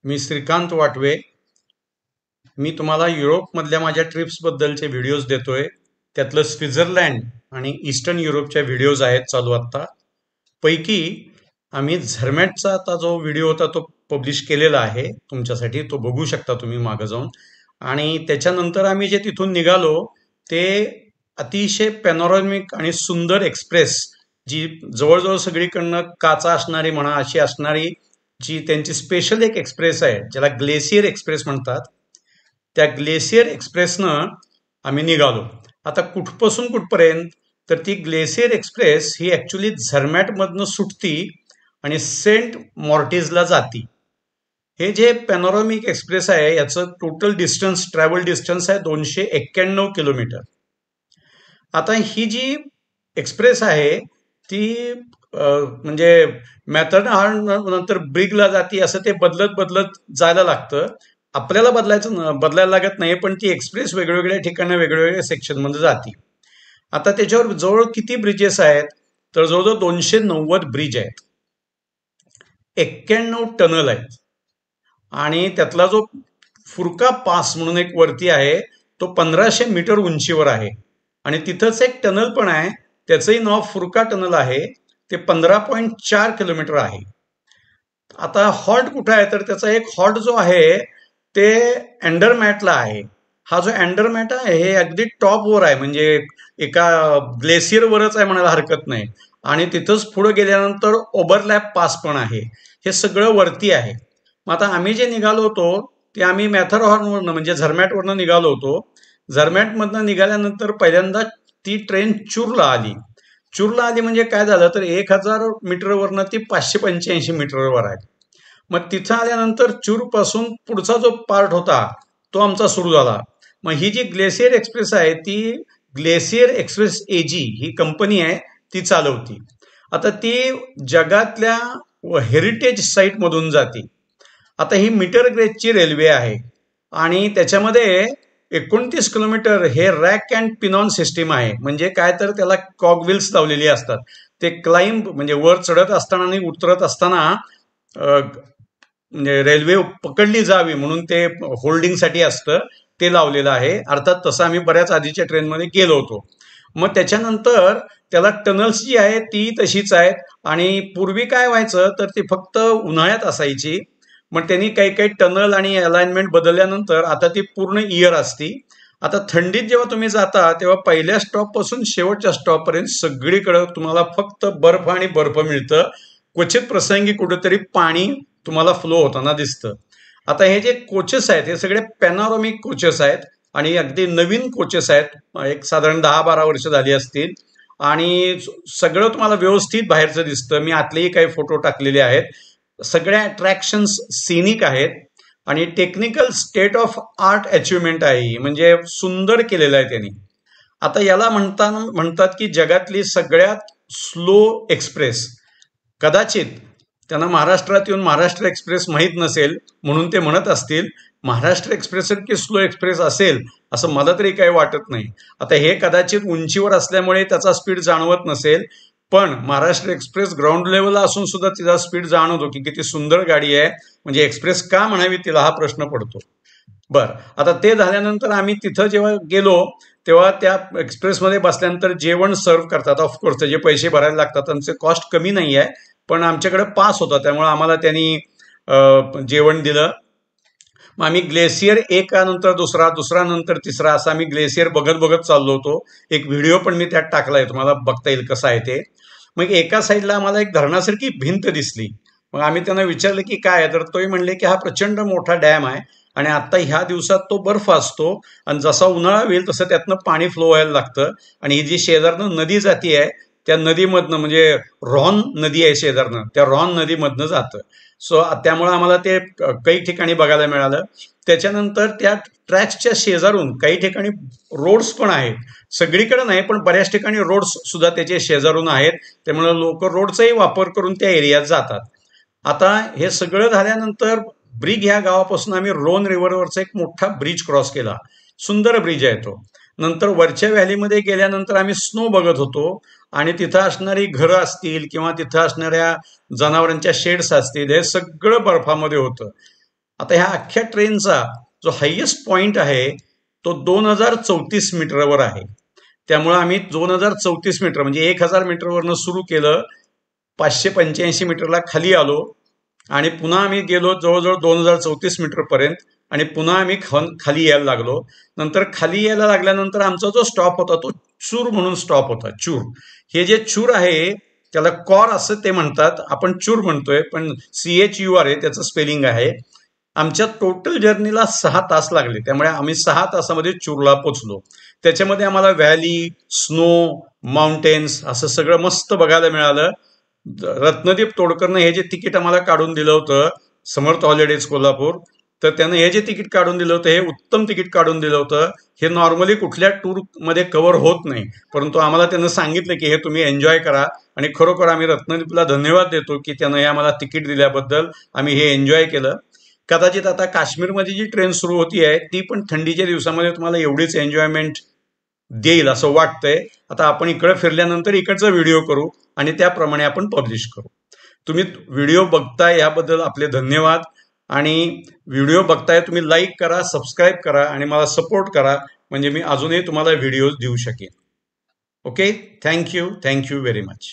मी श्रीकांत वाटवे. मी तुम्हाला युरोपमधल्या माझ्या ट्रिप्सबद्दलचे व्हिडिओज देतोय. त्यातलं स्वित्झर्लंड आणि ईस्टर्न युरोपच्या व्हिडिओज आहेत चालू आत्ता. पैकी आम्ही झरमॅटचा आता जो व्हिडिओ होता तो पब्लिश केलेला आहे तुमच्यासाठी, तो बघू शकता तुम्ही मागं जाऊन. आणि त्याच्यानंतर आम्ही जे तिथून निघालो ते अतिशय पॅनोरॉमिक आणि सुंदर एक्सप्रेस, जी जवळजवळ सगळीकडनं काचा असणारी म्हणा अशी असणारी जी त्यांची स्पेशल एक एक्सप्रेस आहे, ज्याला ग्लेशियर एक्सप्रेस म्हणतात. त्या ग्लेशियर एक्सप्रेसनं आम्ही निघालो. आता कुठपासून कुठपर्यंत, तर ती ग्लेशियर एक्सप्रेस ही ॲक्च्युली झरमॅटमधनं सुटती आणि सेंट मॉर्टिजला जाती. हे जे पॅनोरॉमिक एक्सप्रेस आहे याचं टोटल डिस्टन्स, ट्रॅव्हल डिस्टन्स आहे 291 किलोमीटर. आता ही जी एक्सप्रेस आहे ती म्हणजे मॅथर्नहार्न नंतर ब्रिगला जाती, असं ते बदलत बदलत जायला लागतं. आपल्याला बदलायला लागत नाही, पण ती एक्सप्रेस वेगवेगळ्या ठिकाणी वेगवेगळ्या सेक्शनमध्ये जाते. आता त्याच्यावर जवळ किती ब्रिजेस आहेत, तर जवळजवळ 290 ब्रिज आहेत, 91 टनल आहेत. आणि त्यातला जो फुरका पास म्हणून एक वरती आहे तो 1500 मीटर उंचीवर आहे. आणि तिथंच एक टनल पण आहे, त्याचंही नाव फुरका टनल आहे. ते 15.4 किलोमीटर आहे. आता हॉल्ट कुठं आहे, तर त्याचा एक हॉल्ट जो आहे ते अँडरमॅटला आहे. हा जो अँडरमॅट आहे हे अगदी टॉपवर आहे, म्हणजे एका ग्लेशियरवरच आहे म्हणायला हरकत नाही. आणि तिथंच पुढे गेल्यानंतर ओव्हरलॅप पास पण आहे. हे सगळं वरती आहे. मग आता आम्ही जे निघालो होतो ते आम्ही मॅथरहॉर्नवरनं म्हणजे झरमॅटवरनं निघालो होतो. झरमॅटमधनं निघाल्यानंतर पहिल्यांदा ती ट्रेन चूरला आली. चूरला आली म्हणजे काय झालं, तर 1000 मीटरवरनं ती 585 मीटरवर आहे. मग तिथं आल्यानंतर चूरपासून पुढचा जो पार्ट होता तो आमचा सुरू झाला. मग ही जी ग्लेशियर एक्सप्रेस आहे ती ग्लेशियर एक्सप्रेस एजी ही कंपनी आहे, ती चालवती. आता ती जगातल्या हेरिटेज साईटमधून जाते. आता ही मीटर गेजची रेल्वे आहे आणि त्याच्यामध्ये 29 किलोमीटर हे रॅक अँड पिनॉन सिस्टीम आहे. म्हणजे काय, तर त्याला कॉगविल्स लावलेली असतात. ते क्लाइंब म्हणजे वर चढत असताना आणि उतरत असताना म्हणजे रेल्वे पकडली जावी म्हणून ते होल्डिंगसाठी असतं, ते लावलेलं आहे. अर्थात तसं आम्ही बऱ्याच आधीच्या ट्रेनमध्ये गेलो होतो. मग त्याच्यानंतर त्याला टनल्स जी आहे ती तशीच आहेत. आणि पूर्वी काय व्हायचं, तर ती फक्त उन्हाळ्यात असायची. मग त्यांनी काही काही टनल आणि अलाइनमेंट बदलल्यानंतर आता ती पूर्ण इयर असती. आता थंडीत जेव्हा तुम्ही जाता तेव्हा पहिल्या स्टॉपपासून शेवटच्या स्टॉपपर्यंत सगळीकडे तुम्हाला फक्त बर्फ आणि बर्फ मिळतं. क्वचित प्रसंगी कुठेतरी पाणी तुम्हाला फ्लो होताना दिसतं. आता हे जे कोचेस आहेत हे सगळे पॅनोरॉमिक कोचेस आहेत आणि अगदी नवीन कोचेस आहेत. एक साधारण 10-12 वर्ष झाली असतील. आणि सगळं तुम्हाला व्यवस्थित बाहेरचं दिसतं. मी आतलेही काही फोटो टाकलेले आहेत. सगळ्या अट्रॅक्शन्स सिनिक आहेत आणि technical state of art achievement आहे, म्हणजे सुंदर केलेलं आहे त्यांनी. आता याला म्हणतात की जगातली सगळ्यात स्लो एक्सप्रेस. कदाचित त्यांना महाराष्ट्रात येऊन महाराष्ट्र एक्सप्रेस माहीत नसेल म्हणून ते म्हणत असतील. महाराष्ट्र एक्सप्रेस की स्लो एक्सप्रेस असेल असं मला तरी काही वाटत नाही. आता हे कदाचित उंचीवर असल्यामुळे त्याचा स्पीड जाणवत नसेल, पण महाराष्ट्र एक्सप्रेस ग्राउंड लेवलला असून सुद्धा तिचा स्पीड जाणवतो की किती सुंदर गाडी आहे. म्हणजे एक्सप्रेस का म्हणावी तिला हा प्रश्न पडतो. बर, आता ते झाल्यानंतर आम्ही तिथं जेव्हा गेलो तेव्हा त्या एक्सप्रेसमध्ये बसल्यानंतर जेवण सर्व करतात. ऑफकोर्स त्याचे पैसे भरायला लागतात, त्यांचे कॉस्ट कमी नाही आहे. पण आमच्याकडे पास होता त्यामुळे आम्हाला त्यांनी जेवण दिलं. मग आम्ही ग्लेशियर एकानंतर दुसरा, दुसरा नंतर तिसरा असं आम्ही ग्लेशियर बघत बघत चाललो होतो. एक व्हिडिओ पण मी त्यात टाकलाय, तुम्हाला बघता येईल कसं आहे ते. मग एका साईडला आम्हाला एक धरणासारखी भिंत दिसली. मग आम्ही त्यांना विचारलं की काय आहे, तर तोही म्हणले की हा प्रचंड मोठा डॅम आहे आणि आता ह्या दिवसात तो बर्फ असतो आणि जसा उन्हाळा होईल तसं त्यातनं पाणी फ्लो व्हायला लागतं. आणि ही जी शेजारनं नदी जाती आहे त्या नदीमधनं, म्हणजे रॉन नदी आहे शेजारनं, त्या रॉन नदीमधनं जातं. सो त्यामुळे आम्हाला ते काही ठिकाणी बघायला मिळालं. त्याच्यानंतर त्या ट्रॅक्सच्या शेजारून काही ठिकाणी रोड्स पण आहेत. सगळीकडे नाही पण बऱ्याच ठिकाणी रोड्स सुद्धा त्याचे शेजारून आहेत. त्यामुळे लोक रोडचाही वापर करून त्या एरियात जातात. आता हे सगळं झाल्यानंतर ब्रिग ह्या गावापासून आम्ही रोन रिव्हरवरचा एक मोठा ब्रिज क्रॉस केला. सुंदर ब्रिज आहे तो. नंतर वरच्या व्हॅलीमध्ये गेल्यानंतर आम्ही स्नो बघत होतो आणि तिथं असणारी घरं असतील किंवा तिथं असणाऱ्या जनावरांच्या शेड्स असतील, हे सगळं बर्फामध्ये होतं. आता ह्या अख्ख्या ट्रेनचा जो हायेस्ट पॉइंट आहे तो 2034 मीटरवर आहे. त्यामुळे आम्ही 2034 मीटर म्हणजे 1000 मीटरवरनं सुरू केलं, 585 मीटरला खाली आलो आणि पुन्हा आम्ही गेलो जवळजवळ 2034 मीटर पर्यंत आणि पुन्हा आम्ही खाली यायला लागलो. नंतर खाली यायला लागल्यानंतर आमचा जो स्टॉप होता तो चूर म्हणून स्टॉप होता. चूर, हे जे चूर आहे त्याला कॉर असं ते म्हणतात, आपण चूर म्हणतोय पण CHUR आहे त्याचं स्पेलिंग आहे. आमच्या टोटल जर्नीला 6 तास लागले, त्यामुळे आम्ही 6 तासामध्ये चूरला पोचलो. त्याच्यामध्ये आम्हाला व्हॅली, स्नो, माउंटेन्स असं सगळं मस्त बघायला मिळालं. रत्नदीप तोडकरनं हे जे तिकीट आम्हाला काढून दिलं होतं, समर्थ हॉलिडेज कोल्हापूर, तर त्यानं हे जे तिकीट काढून दिलं होतं हे उत्तम तिकीट काढून दिलं होतं. हे नॉर्मली कुठल्या टूरमध्ये कव्हर होत नाही, परंतु आम्हाला त्यानं सांगितलं की हे तुम्ही एन्जॉय करा आणि खरोखर आम्ही रत्नदीपला धन्यवाद देतो की त्यानं हे आम्हाला तिकीट दिल्याबद्दल. आम्ही हे एन्जॉय केलं. कदाचित आता काश्मीरमध्ये जी ट्रेन सुरू होती आहे ती पण थंडीच्या दिवसामध्ये तुम्हाला एवढीच एन्जॉयमेंट देईल असं वाटतंय. आता आपण इकडे फिरल्यानंतर इकडचा व्हिडिओ करू आणि त्याप्रमाणे आपण पब्लिश करू. तुम्ही व्हिडिओ बघताय याबद्दल आपले धन्यवाद. आणि व्हिडिओ बघताय तुम्ही लाईक करा, सबस्क्राईब करा आणि मला सपोर्ट करा, म्हणजे मी अजूनही तुम्हाला व्हिडिओज देऊ शकेन. Okay, thank you very much.